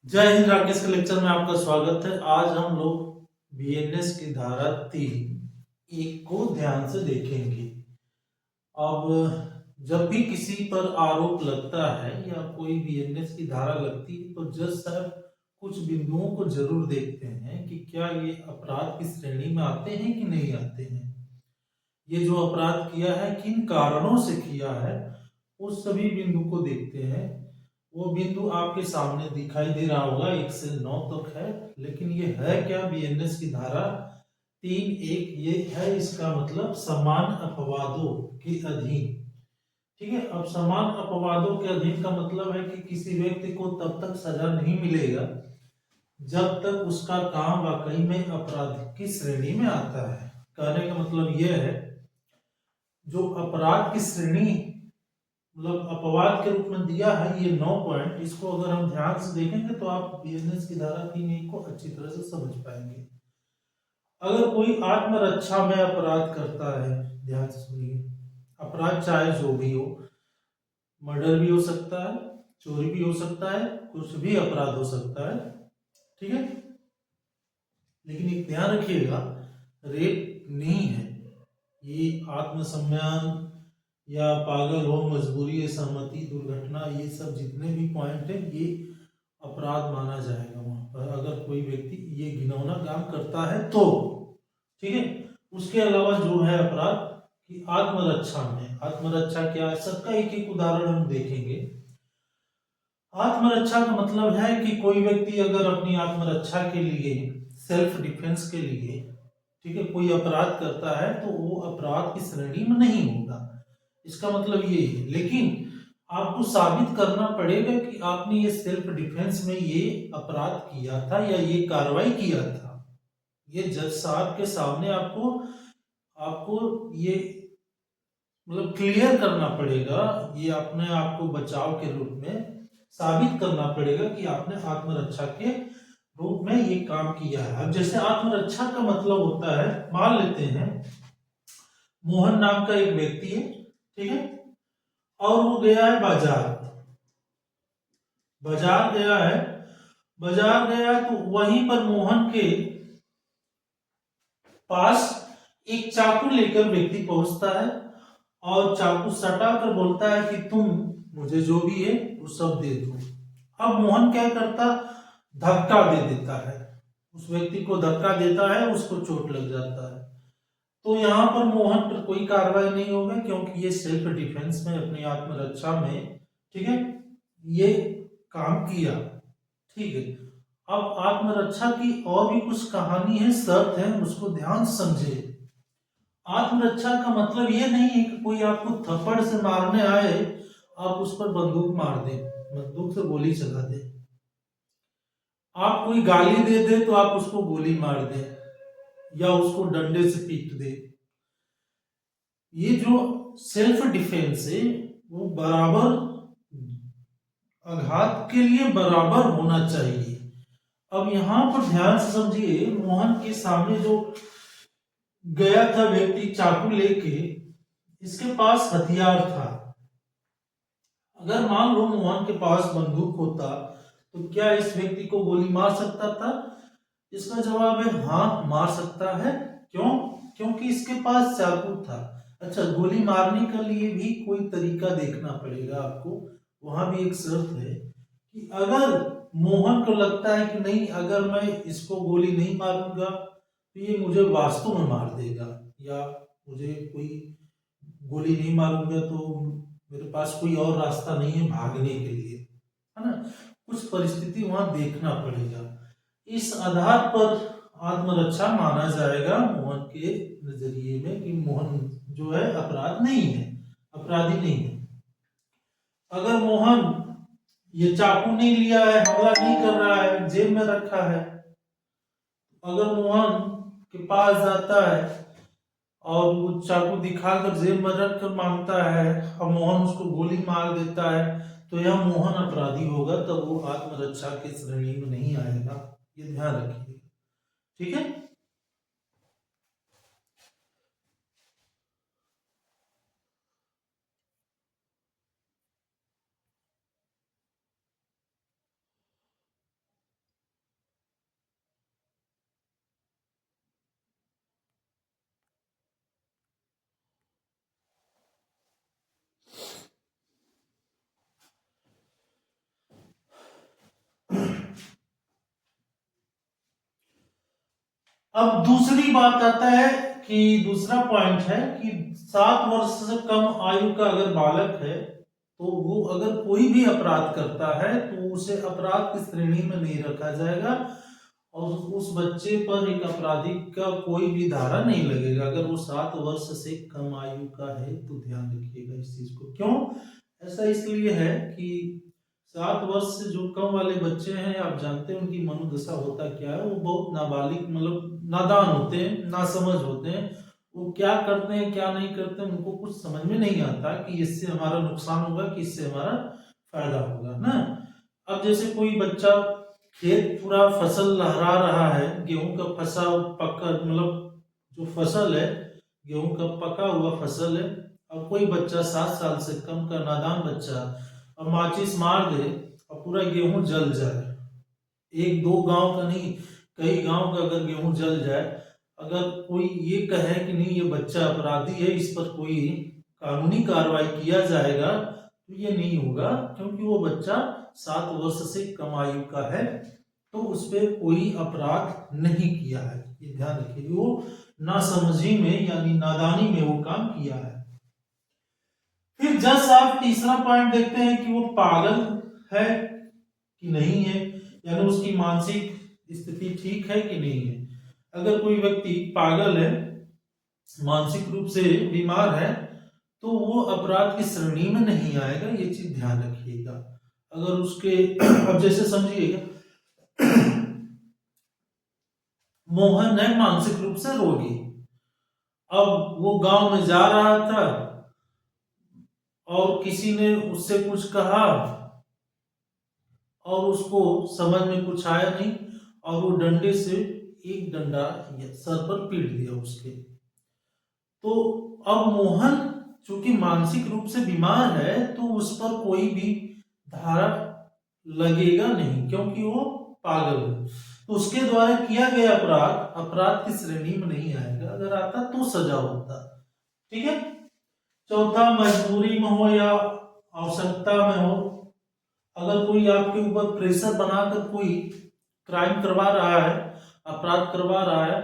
जय हिंद। राकेश के लेक्चर में आपका स्वागत है। आज हम लोग बीएनएस की धारा 3 को ध्यान से देखेंगे। अब जब भी किसी पर आरोप लगता है या कोई बीएनएस की धारा लगती है तो जज साहब कुछ बिंदुओं को जरूर देखते हैं कि क्या ये अपराध की श्रेणी में आते हैं कि नहीं आते हैं। ये जो अपराध किया है किन कारणों से किया है उस सभी बिंदु को देखते हैं। वो बिंदु आपके सामने दिखाई दे रहा होगा, 1 से 9 तक है। लेकिन ये है क्या? बीएनएस की धारा 3(1) ये है, इसका मतलब समान अपवादों के अधीन। ठीक है। अब समान अपवादों के अधीन का मतलब है कि किसी व्यक्ति को तब तक सजा नहीं मिलेगा जब तक उसका काम वाकई में अपराध की श्रेणी में आता है। कहने का मतलब यह है, जो अपराध की श्रेणी मतलब अपवाद के रूप में दिया है, ये 9 पॉइंट, इसको अगर हम ध्यान से देखेंगे तो आप बीएनएस की धारा 3(1) को अच्छी तरह से समझ पाएंगे। अगर कोई आत्मरक्षा में अपराध करता है, ध्यान से सुनिए, अपराध चाहे जो भी हो, मर्डर भी हो सकता है, चोरी भी हो सकता है, कुछ भी अपराध हो सकता है, ठीक है। लेकिन एक ध्यान रखिएगा, रेप नहीं है ये। आत्मसम्मान या पागल हो, मजबूरी या सहमति, दुर्घटना, ये सब जितने भी पॉइंट है ये अपराध माना जाएगा वहां पर, अगर कोई व्यक्ति ये घिनौना काम करता है तो। ठीक है। उसके अलावा जो है अपराध कि आत्मरक्षा में, आत्मरक्षा क्या है, सबका एक एक उदाहरण हम देखेंगे। आत्मरक्षा का मतलब है कि कोई व्यक्ति अगर अपनी आत्मरक्षा के लिए, सेल्फ डिफेंस के लिए, ठीक है, कोई अपराध करता है तो वो अपराध की श्रेणी में नहीं होगा। इसका मतलब ये है। लेकिन आपको साबित करना पड़ेगा कि आपने ये सेल्फ डिफेंस में ये अपराध किया था या ये कार्रवाई किया था। ये जज साहब के सामने आपको आपको ये मतलब क्लियर करना पड़ेगा, ये अपने आप को बचाव के रूप में साबित करना पड़ेगा कि आपने आत्मरक्षा के रूप में ये काम किया है। अब जैसे आत्मरक्षा का मतलब होता है, मान लेते हैं मोहन नाम का एक व्यक्ति है, ठीक है, और वो गया है बाजार, बाजार गया है, बाजार गया तो वहीं पर मोहन के पास एक चाकू लेकर व्यक्ति पहुंचता है और चाकू सटा कर बोलता है कि तुम मुझे जो भी है वो सब दे दो। अब मोहन क्या करता, धक्का दे देता है, उस व्यक्ति को धक्का देता है, उसको चोट लग जाता है। तो यहाँ पर मोहन पर कोई कार्रवाई नहीं होगी क्योंकि ये सेल्फ डिफेंस में, अपनी आत्मरक्षा में, ठीक है, ये काम किया। ठीक है। अब आत्मरक्षा की और भी कुछ कहानी है, शर्त है, उसको ध्यान से समझे। आत्मरक्षा का मतलब ये नहीं है कि कोई आपको थप्पड़ से मारने आए, आप उस पर बंदूक मार दें, बंदूक से गोली चला दें। आप कोई गाली दे दे तो आप उसको गोली मार दें या उसको डंडे से पीट दे। ये जो सेल्फ डिफेंस है वो बराबर, आघात के लिए बराबर होना चाहिए। अब यहां पर ध्यान से समझिए, मोहन के सामने जो गया था व्यक्ति चाकू लेके, इसके पास हथियार था। अगर मान लो मोहन के पास बंदूक होता तो क्या इस व्यक्ति को गोली मार सकता था? इसका जवाब है हाँ, मार सकता है। क्यों? क्योंकि इसके पास चाकू था। अच्छा, गोली मारने के लिए भी कोई तरीका देखना पड़ेगा आपको। वहां भी एक शर्त है कि अगर मोहन को लगता है कि नहीं, अगर मैं इसको गोली नहीं मारूंगा तो ये मुझे वास्तव में मार देगा, या मुझे कोई गोली नहीं मारूंगा तो मेरे पास कोई और रास्ता नहीं है भागने के लिए, है ना। कुछ परिस्थिति वहां देखना पड़ेगा। इस आधार पर आत्मरक्षा माना जाएगा मोहन के नजरिए में कि मोहन जो है अपराध नहीं है, अपराधी नहीं है। अगर मोहन ये चाकू नहीं लिया है, हमला नहीं कर रहा है, जेब में रखा है, अगर मोहन के पास जाता है और वो चाकू दिखाकर जेब में रख कर मांगता है और मोहन उसको गोली मार देता है, तो यह मोहन अपराधी होगा, तब वो आत्मरक्षा की श्रेणी में नहीं आएगा। ये ध्यान रखिए, ठीक है। अब दूसरी बात आता है कि दूसरा पॉइंट है कि 7 वर्ष से कम आयु का अगर बालक है तो वो अगर कोई भी अपराध करता है तो उसे अपराध की श्रेणी में नहीं रखा जाएगा और उस बच्चे पर एक आपराधिक का कोई भी धारा नहीं लगेगा अगर वो 7 वर्ष से कम आयु का है। तो ध्यान रखिएगा इस चीज को। क्यों ऐसा इसलिए है कि 7 वर्ष से जो कम वाले बच्चे हैं आप जानते हैं उनकी मनोदशा होता क्या है। वो बहुत नाबालिग मतलब नादान होते हैं, नासमझ होते हैं। वो क्या करते हैं क्या नहीं करते हैं उनको कुछ समझ में नहीं आता कि इससे हमारा नुकसान होगा कि इससे हमारा फायदा होगा ना। अब जैसे कोई बच्चा खेत पूरा फसल लहरा रहा है, गेहूं का फसा पक्का मतलब जो फसल है गेहूं का पका हुआ फसल है। अब कोई बच्चा 7 साल से कम का नादान बच्चा और माचिस मार दे और पूरा गेहूं जल जाए, एक दो गांव का नहीं कई गांव का अगर गेहूं जल जाए, अगर कोई ये कहे कि नहीं ये बच्चा अपराधी है इस पर कोई कानूनी कार्रवाई किया जाएगा तो ये नहीं होगा क्योंकि वो बच्चा 7 वर्ष से कम आयु का है तो उस पर कोई अपराध नहीं किया है। ये ध्यान रखिए, वो नासमझी में यानी नादानी में वो काम किया है। फिर जज साहब तीसरा पॉइंट देखते हैं कि वो पागल है कि नहीं है, यानी उसकी मानसिक स्थिति ठीक है कि नहीं है। अगर कोई व्यक्ति पागल है, मानसिक रूप से बीमार है तो वो अपराध की श्रेणी में नहीं आएगा, ये चीज ध्यान रखिएगा। अगर उसके अब जैसे समझिएगा मोहन है मानसिक रूप से रोगी, अब वो गांव में जा रहा था और किसी ने उससे कुछ कहा और उसको समझ में कुछ आया नहीं और वो डंडे से एक डंडा सर पर पीट दिया उसके। तो अब मोहन चूंकि मानसिक रूप से बीमार है तो उस पर कोई भी धारा लगेगा नहीं क्योंकि वो पागल है। तो उसके द्वारा किया गया अपराध अपराध की श्रेणी में नहीं आएगा, अगर आता तो सजा होता। ठीक है। चौथा, मजबूरी में हो या आवश्यकता में हो, अगर कोई आपके ऊपर प्रेशर बनाकर कोई क्राइम करवा रहा है, अपराध करवा रहा है,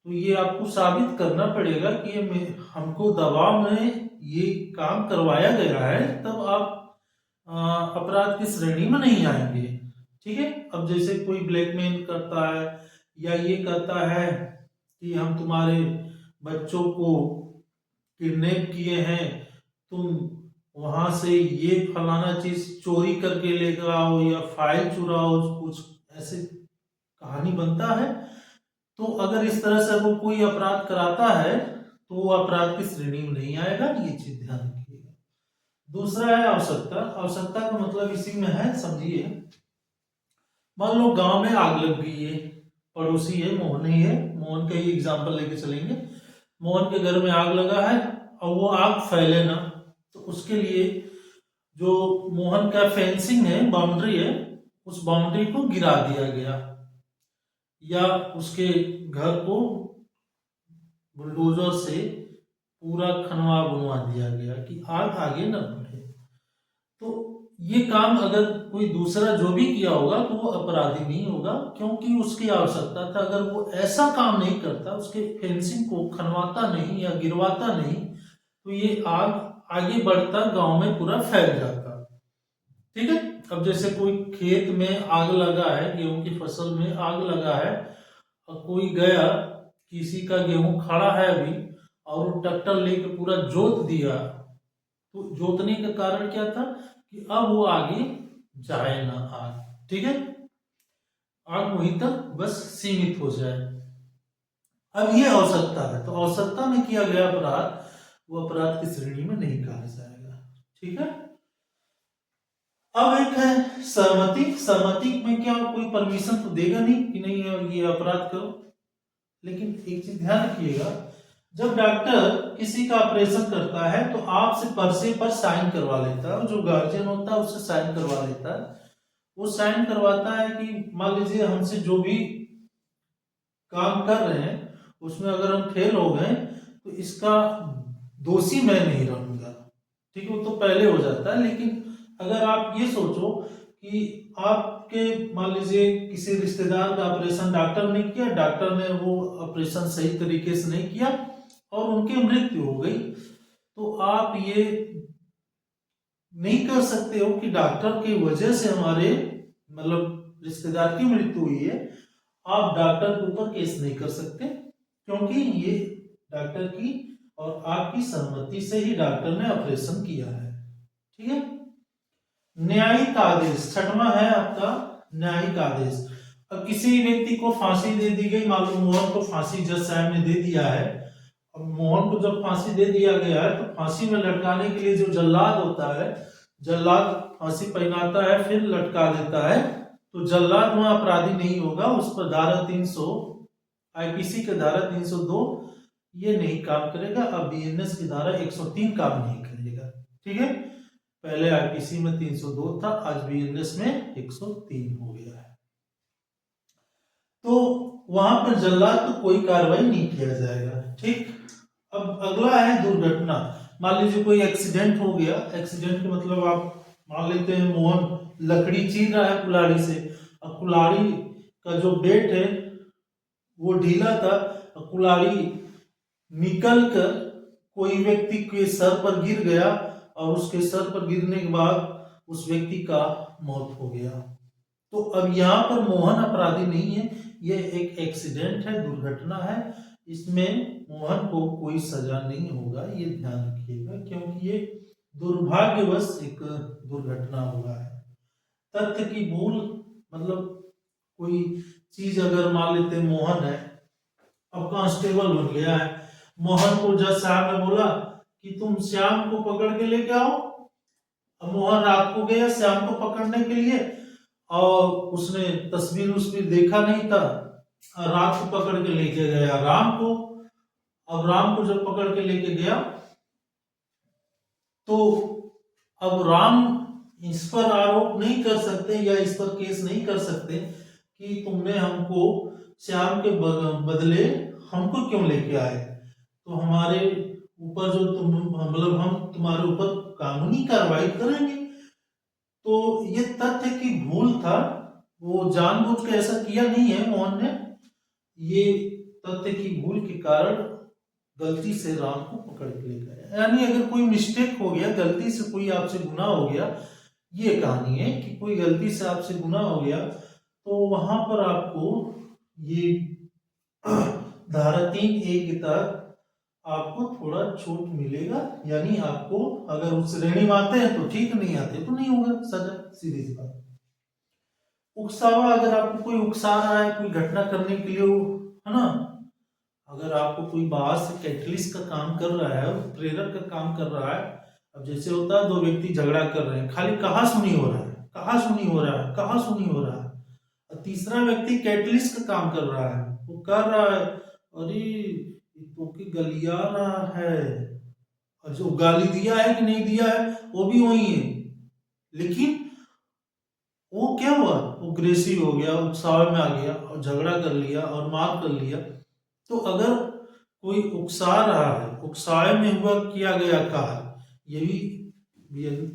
तो ये आपको साबित करना पड़ेगा कि ये हमको दबाव में ये काम करवाया गया है, तब आप अपराध की श्रेणी में नहीं आएंगे। ठीक है। अब जैसे कोई ब्लैकमेल करता है या ये कहता है कि हम तुम्हारे बच्चों को किडनैप किए हैं, तुम वहां से ये फलाना चीज चोरी करके लेकर आओ या फाइल चुराओ, कुछ ऐसे कहानी बनता है। तो अगर इस तरह से वो कोई अपराध कराता है तो वो अपराध की श्रेणी में नहीं आएगा, ये चीज ध्यान रखिएगा। दूसरा है आवश्यकता। आवश्यकता का मतलब इसी में है, समझिए मान लो गांव में आग लग गई है, पड़ोसी है मोहन ही है, मोहन का ही एग्जाम्पल लेके चलेंगे। मोहन के घर में आग लगा है और वो आग फैले ना, तो उसके लिए जो मोहन का फेंसिंग है, बाउंड्री है, उस बाउंड्री को गिरा दिया गया या उसके घर को बुलडोजर से पूरा खनवा बुनवा दिया गया कि आग आगे न बढ़े। तो ये काम अगर कोई दूसरा जो भी किया होगा तो वो अपराधी नहीं होगा क्योंकि उसकी आवश्यकता था। अगर वो ऐसा काम नहीं करता, उसके फेंसिंग को खनवाता नहीं या गिरवाता नहीं, तो ये आग आगे बढ़ता गांव में पूरा फैल जाता। ठीक है। अब जैसे कोई खेत में आग लगा है, गेहूं की फसल में आग लगा है और कोई गया, किसी का गेहूं खड़ा है अभी और वो ट्रैक्टर लेके पूरा जोत दिया, तो जोतने का कारण क्या था कि अब वो आगे जाए ना आग। ठीक है। आग वहीं तक बस सीमित हो जाए। अब ये आवश्यकता है, तो आवश्यकता में किया गया अपराध वो अपराध की श्रेणी में नहीं कहा जाएगा। ठीक है। अब एक है सहमति। सहमति में क्या कोई परमिशन तो देगा नहीं कि नहीं ये अपराध करो, लेकिन एक चीज ध्यान रखिएगा, जब डॉक्टर किसी का ऑपरेशन करता है तो आपसे पर्चे पर साइन करवा लेता है, जो गार्जियन होता है उससे साइन करवा लेता है। वो साइन करवाता है कि मान लीजिए हमसे जो भी काम कर रहे हैं उसमें अगर हम फेल हो गए तो इसका दोषी मैं नहीं रहूंगा। ठीक है, वो तो पहले हो जाता है। लेकिन अगर आप ये सोचो कि आप आपके मान लीजिए किसी रिश्तेदार का ऑपरेशन डॉक्टर ने किया, डॉक्टर ने वो ऑपरेशन सही तरीके से नहीं किया और उनकी मृत्यु हो गई, तो आप ये नहीं कर सकते हो कि डॉक्टर की वजह से हमारे मतलब रिश्तेदार की मृत्यु हुई है। आप डॉक्टर के ऊपर केस नहीं कर सकते, क्योंकि ये डॉक्टर की और आपकी सहमति से ही डॉक्टर ने ऑपरेशन किया है। ठीक है। न्यायिक आदेश, छठवां है आपका न्यायिक आदेश। अब किसी व्यक्ति को फांसी दे दी गई, मालूम मोहन को फांसी जज साहब ने दे दिया है। अब मोहन को जब फांसी दे दिया गया है तो फांसी में लटकाने के लिए जो जल्लाद होता है, जल्लाद फांसी पहनाता है फिर लटका देता है, तो जल्लाद वहां अपराधी नहीं होगा, उस पर धारा 300 आईपीसी के धारा 302 ये नहीं काम करेगा। अब बीएनएस की धारा 103 काम नहीं करेगा। ठीक है, पहले आईपीसी में 302 था, आज बीएनएस में 103 हो गया है। तो वहां पर जल्लाद तो कोई कार्रवाई नहीं किया जाएगा। ठीक। अब अगला है दुर्घटना। मान लीजिए कोई एक्सीडेंट हो गया, एक्सीडेंट का मतलब आप मान लेते हैं मोहन लकड़ी चीर रहा है कुल्हाड़ी से, अब कुल्हाड़ी का जो बेट है वो ढीला था, कुल्हाड़ी निकल कर कोई व्यक्ति के सर पर गिर गया और उसके सर पर गिरने के बाद उस व्यक्ति का मौत हो गया। तो अब यहाँ पर मोहन अपराधी नहीं है, ये एक एक्सीडेंट है, दुर्घटना है, इसमें मोहन को कोई सजा नहीं होगा, ये ध्यान रखिएगा, क्योंकि ये दुर्भाग्यवश एक दुर्घटना हुआ है। तथ्य की भूल मतलब कोई चीज अगर मान लेते मोहन है, अब कांस्टेबल बन गया है, मोहन को जज साहब ने बोला कि तुम श्याम को पकड़ के लेके आओ। अब मोहन रात को गया श्याम को पकड़ने के लिए और उसने तस्वीर देखा नहीं था, रात को पकड़ के लेके गया राम को। अब राम को जब पकड़ के लेके गया तो अब राम इस पर आरोप नहीं कर सकते या इस पर केस नहीं कर सकते कि तुमने हमको श्याम के बदले हमको क्यों लेके आए, तो हमारे ऊपर जो तुम मतलब हम तुम्हारे ऊपर कानूनी कार्रवाई करेंगे। तो ये तथ्य की भूल था, वो जानबूझ के ऐसा किया नहीं है मोहन ने, ये तथ्य की भूल के कारण गलती से राम को पकड़ के ले गया। यानी अगर कोई मिस्टेक हो गया, गलती से कोई आपसे गुनाह हो गया, ये कहानी है कि कोई गलती से आपसे गुनाह हो गया, तो वहां पर आपको ये धारा 3A के तहत आपको थोड़ा छूट मिलेगा, यानी आपको अगर उस श्रेणी में आते हैं तो ठीक, नहीं आते तो नहीं होगा सजा, सीधी सी बात। उकसावा, अगर आपको कोई उकसा रहा है कोई घटना करने के लिए, है ना, अगर आपको कोई बाहर से कैटलिस्ट का काम कर रहा है, प्रेरक का काम कर रहा है, अब जैसे होता है दो व्यक्ति झगड़ा कर रहे हैं, खाली कहा सुनी हो रहा है, कहा सुनी हो रहा है, कहा सुनी हो रहा है, और तीसरा व्यक्ति कैटलिस्ट का काम कर रहा है, वो कर रहा है अरे तो की गलिया रहा है, और जो गाली दिया है कि नहीं दिया है वो भी वही है, लेकिन वो क्या हुआ, वो ग्रेसिव हो गया, उत्साह में आ गया और झगड़ा कर लिया और मार कर लिया। तो अगर कोई उकसा रहा है, उकसाए में हुआ किया गया कार्य, ये भी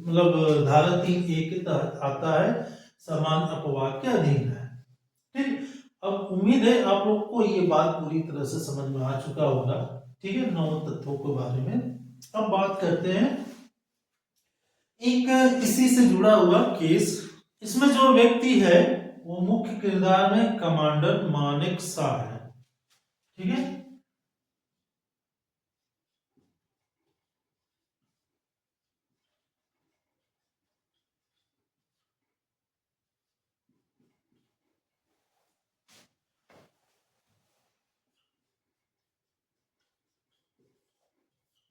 मतलब धारा 3A के तहत आता है, समान अपवाद के अधीन है। ठीक। अब उम्मीद है आप लोग को ये बात पूरी तरह से समझ में आ चुका होगा। ठीक है, 9 तत्वों के बारे में अब बात करते हैं। एक इसी से जुड़ा हुआ केस, इसमें जो व्यक्ति है वो मुख्य किरदार में कमांडर मानेक शाह है। ठीक है,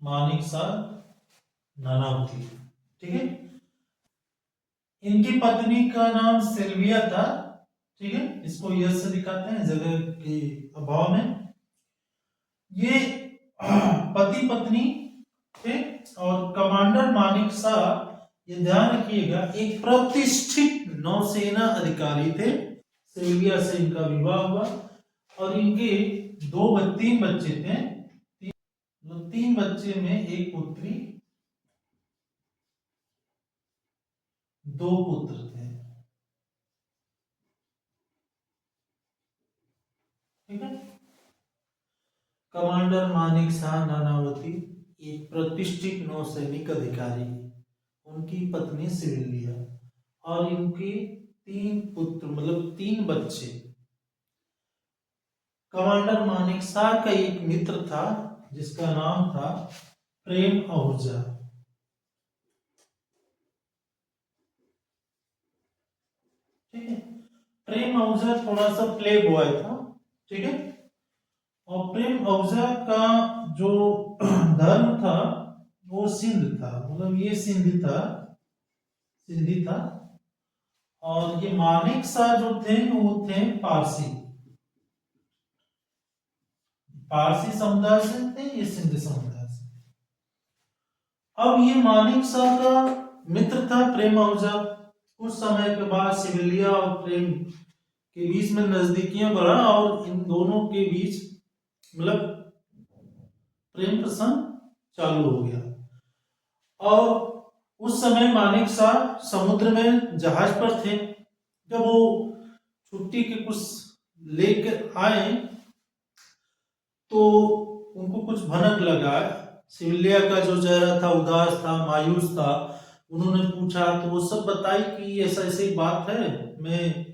मानिक शाह नानावती। ठीक है, इनकी पत्नी का नाम सिल्विया था। ठीक है, इसको यश से दिखाते हैं जगह के अभाव में। ये पति पत्नी थे और कमांडर मानिक शाह, ये ध्यान रखिएगा, एक प्रतिष्ठित नौसेना अधिकारी थे। सिल्विया से इनका विवाह हुआ और इनके 3 बच्चे थे। 3 बच्चे में एक पुत्री 2 पुत्र थे। ठीक है। कमांडर मानेक शाह नानावती एक प्रतिष्ठित नौसैनिक अधिकारी, उनकी पत्नी सिविलिया और इनके 3 पुत्र मतलब 3 बच्चे। कमांडर मानेक शाह का एक मित्र था जिसका नाम था प्रेम आहूजा। ठीक है। प्रेम आहूजा थोड़ा सा प्ले बॉय था। ठीक है। और प्रेम आहूजा का जो धर्म था वो सिंध था, मतलब ये सिंधी था। और ये मानेक शाह जो थे वो थे पारसी समुदाय से थे, ये सिंधी समुदाय से। अब ये मानेक शाह का मित्र था प्रेम आहूजा। कुछ समय के बाद सिविलिया और प्रेम के बीच में नजदीकियां बढ़ा और इन दोनों के बीच मतलब प्रेम प्रसंग चालू हो गया। और उस समय मानेक शाह समुद्र में जहाज पर थे। जब वो छुट्टी के कुछ लेकर आए तो उनको कुछ भनक लगा। सिविलिया का जो चेहरा था उदास था, मायूस था। उन्होंने पूछा तो वो सब बताई कि ऐसा ऐसी बात है, मैं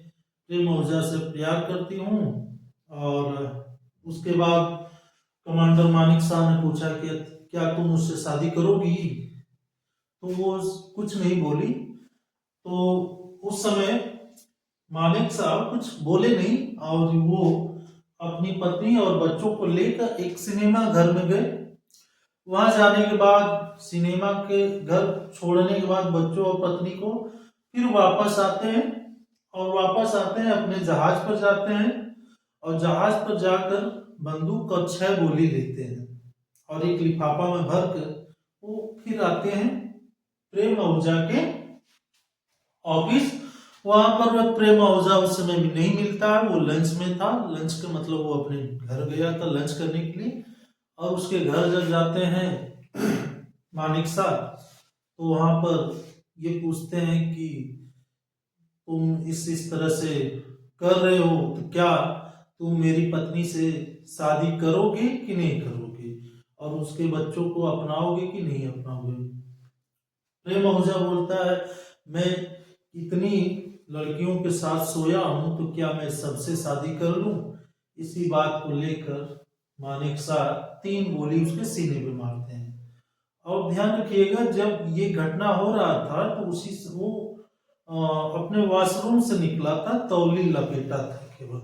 प्रेम आहूजा से प्यार करती हूँ। और उसके बाद कमांडर मानेक शाह ने पूछा कि क्या तुम मुझसे शादी करोगी? तो वो कुछ नहीं बोली। तो उस समय मानेक साहब कुछ बोले नहीं और वो अपनी पत्नी और बच्चों को लेकर एक सिनेमा घर में गए। वहां जाने के बाद सिनेमा के घर छोड़ने के बाद बच्चों और पत्नी को फिर वापस आते हैं अपने जहाज पर जाते हैं और जहाज पर जाकर बंदूक और 6 गोली लेते हैं और एक लिफाफा में भर कर वो फिर आते हैं प्रेम आहूजा के ऑफिस। वहां पर प्रेम आहूजा उस समय भी नहीं मिलता है, वो लंच में था। लंच का मतलब वो अपने घर गया था लंच करने के लिए। और उसके घर जब जाते हैं मानेक शाह तो वहां पर ये पूछते हैं कि तुम इस तरह से कर रहे हो तो क्या तुम मेरी पत्नी से शादी करोगे कि नहीं करोगे, और उसके बच्चों को अपनाओगे कि नहीं अपनाओगे? प्रेम आहूजा बोलता है मैं इतनी लड़कियों के साथ सोया हूं तो क्या मैं सबसे शादी कर लूं? इसी बात को लेकर मानेक शाह 3 गोली उसके सीने पे मारते हैं। और ध्यान रखिएगा जब ये घटना हो रहा था तो उसी से वो अपने वॉशरूम से निकला था, तौली लपेटा था केवल।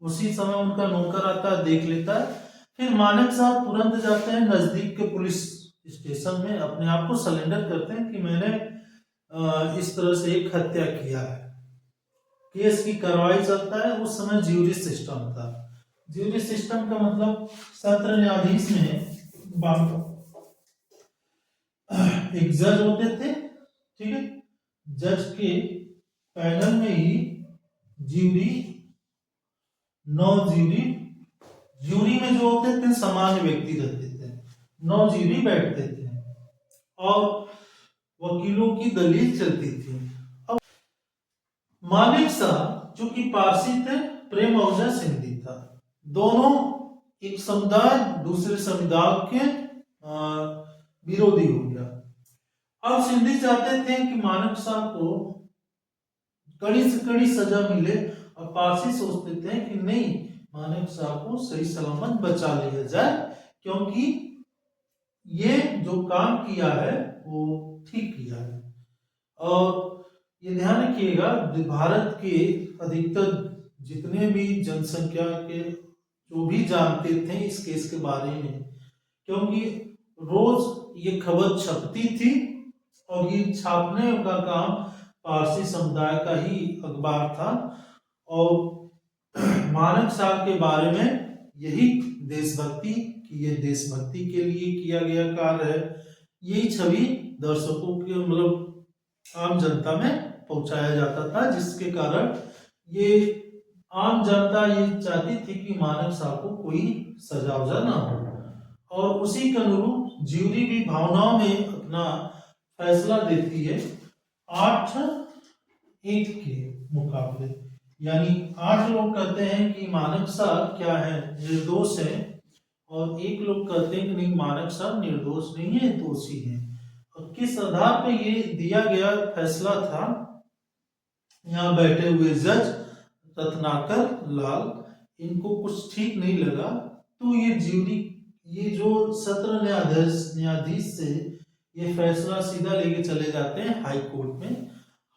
उसी समय उनका नौकर आता है, देख लेता है। फिर मानेक साहब तुरंत जाते हैं नजदीक के पुलिस स्टेशन में, अपने आप को सरेंडर करते हैं कि मैंने इस तरह से एक हत्या किया है। केस की कार्रवाई चलता है। उस समय ज्यूरी सिस्टम था। ज्यूरी सिस्टम का मतलब सत्र न्यायाधीश में एक जज होते थे। ठीक है। जज के पैनल में ही ज्यूरी 9 ज्यूरी में जो होते थे सामान्य व्यक्ति रहते थे, 9 ज्यूरी बैठते थे और वकीलों की दलील चलती थी। अब मानेक शाह जो कि पारसी थे, प्रेम आहूजा सिंधी था। दोनों एक समुदाय दूसरे समुदाय के विरोधी हो गया। अब सिंधी चाहते थे कि मानेक शाह को कड़ी से कड़ी सजा मिले और पारसी सोचते थे कि नहीं, मानेक शाह को सही सलामत बचा लिया जाए क्योंकि ये जो काम किया है वो ठीक किया है। और ये ध्यान रखिएगा भारत के अधिकतर जितने भी जनसंख्या के जो भी जानते थे इस केस के बारे में, क्योंकि रोज ये खबर छपती थी और ये छापने का काम पारसी समुदाय का ही अखबार था। और मानेक शाह के बारे में यही देशभक्ति कि ये देशभक्ति के लिए किया गया कार्य है, यही छवि दर्शकों के मतलब आम जनता में पहुंचाया जाता था, जिसके कारण ये आम जनता ये चाहती थी कि मानेक शाह को कोई सजा वजा ना हो। और उसी के अनुरूप ज्यूरी भी भावनाओं में अपना फैसला देती है 8-1 के मुकाबले। यानी 8 लोग कहते हैं कि मानक साहब क्या है, निर्दोष है, और 1 लोग कहते हैं कि नहीं, मानक साहब निर्दोष नहीं है, दोषी है। और किस आधार पे ये दिया गया फैसला था, यहाँ बैठे हुए जज रत्नाकर लाल, इनको कुछ ठीक नहीं लगा, तो ये ज्यूरी, ये जो सत्र न्यायाधीश से ये फैसला सीधा लेके चले जाते हैं हाई कोर्ट में।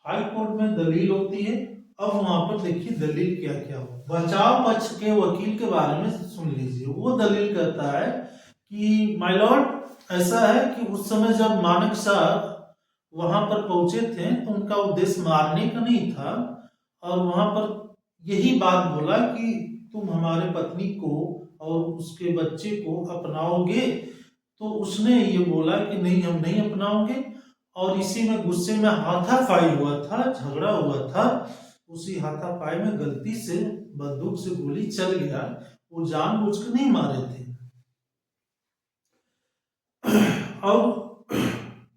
हाई कोर्ट में दलील होती है। अब वहां पर देखिए दलील क्या क्या हो। बचाव पक्ष के वकील के बारे में सुन लीजिए। वो दलील करता है कि माय लॉर्ड, ऐसा है कि उस समय जब मानक साहब वहां पर पहुंचे थे तो उनका उद्देश्य मारने का नहीं था, और वहां पर यही बात बोला कि तुम हमारे पत्नी को और उसके बच्चे को अपनाओगे, तो उसने ये बोला कि नहीं, हम नहीं अपनाओगे। और इसी में गुस्से में हाथापाई हुआ था, झगड़ा हुआ था। उसी हाथापाई में गलती से बंदूक से गोली चल गया, वो जानबूझकर नहीं मारे थे। और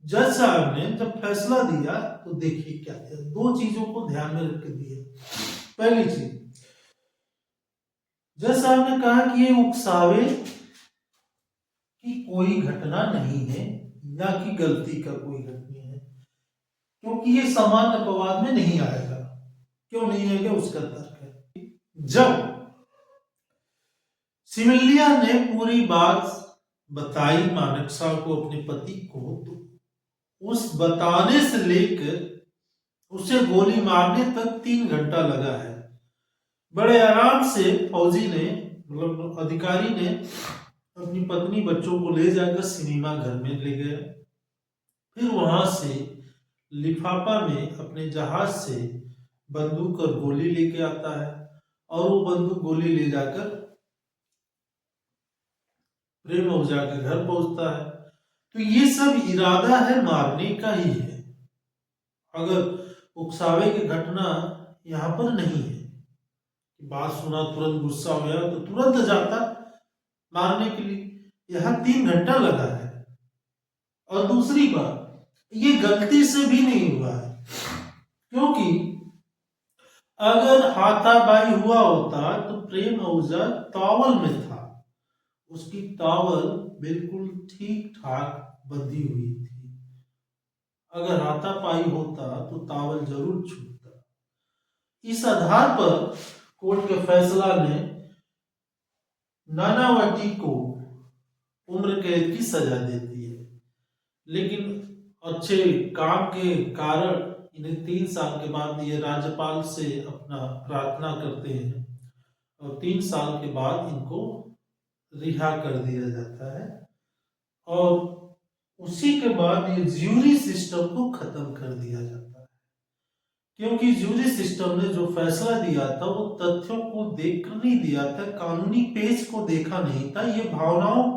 जज साहब ने जब फैसला दिया तो देखिए क्या दिया, 2 चीजों को ध्यान में रख के दिए। पहली चीज, जज साहब ने कहा कि ये उकसावे की कोई घटना नहीं है, ना कि गलती का कोई घटना है, क्योंकि ये समान अपवाद में नहीं आएगा। क्यों नहीं आएगा, उसका तर्क है। जब सिमलिया ने पूरी बात बताई मानक साहब को, अपने पति को, तो उस बताने से लेकर उसे गोली मारने तक 3 घंटा लगा है। बड़े आराम से फौजी ने, मतलब अधिकारी ने, अपनी पत्नी बच्चों को ले जाकर सिनेमा घर में ले गया। फिर वहां से लिफाफा में अपने जहाज से बंदूक और गोली लेके आता है, और वो बंदूक गोली ले जाकर प्रेम ओझा के घर पहुंचता है। तो ये सब इरादा है मारने का ही है। अगर उकसावे की घटना यहाँ पर नहीं है, बात सुना तुरंत गुस्सा हो गया तो तुरंत जाता मारने के लिए, यहाँ 3 घंटा लगा है। और दूसरी बात, ये गलती से भी नहीं हुआ है, क्योंकि अगर हाथापाई हुआ होता तो प्रेम ओझा तावल में था, उसकी तावल बिल्कुल ठीक ठाक बंधी हुई थी। अगर हाथापाई होता तो तावल जरूर छूटता। इस आधार पर कोर्ट के फैसला ने नानावती को उम्र कैद की सजा देती है, लेकिन अच्छे काम के कारण इन्हें 3 साल के बाद ये राज्यपाल से अपना प्रार्थना करते हैं, और 3 साल के बाद इनको रिहा कर दिया जाता है। और उसी के बाद ये ज्यूरी सिस्टम को खत्म कर दिया जाता है, क्योंकि ज्यूरी सिस्टम ने जो फैसला दिया था वो तथ्यों को देखकर नहीं दिया था, कानूनी पेज को देखा नहीं था, ये भावनाओं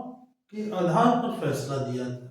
के आधार पर फैसला दिया था।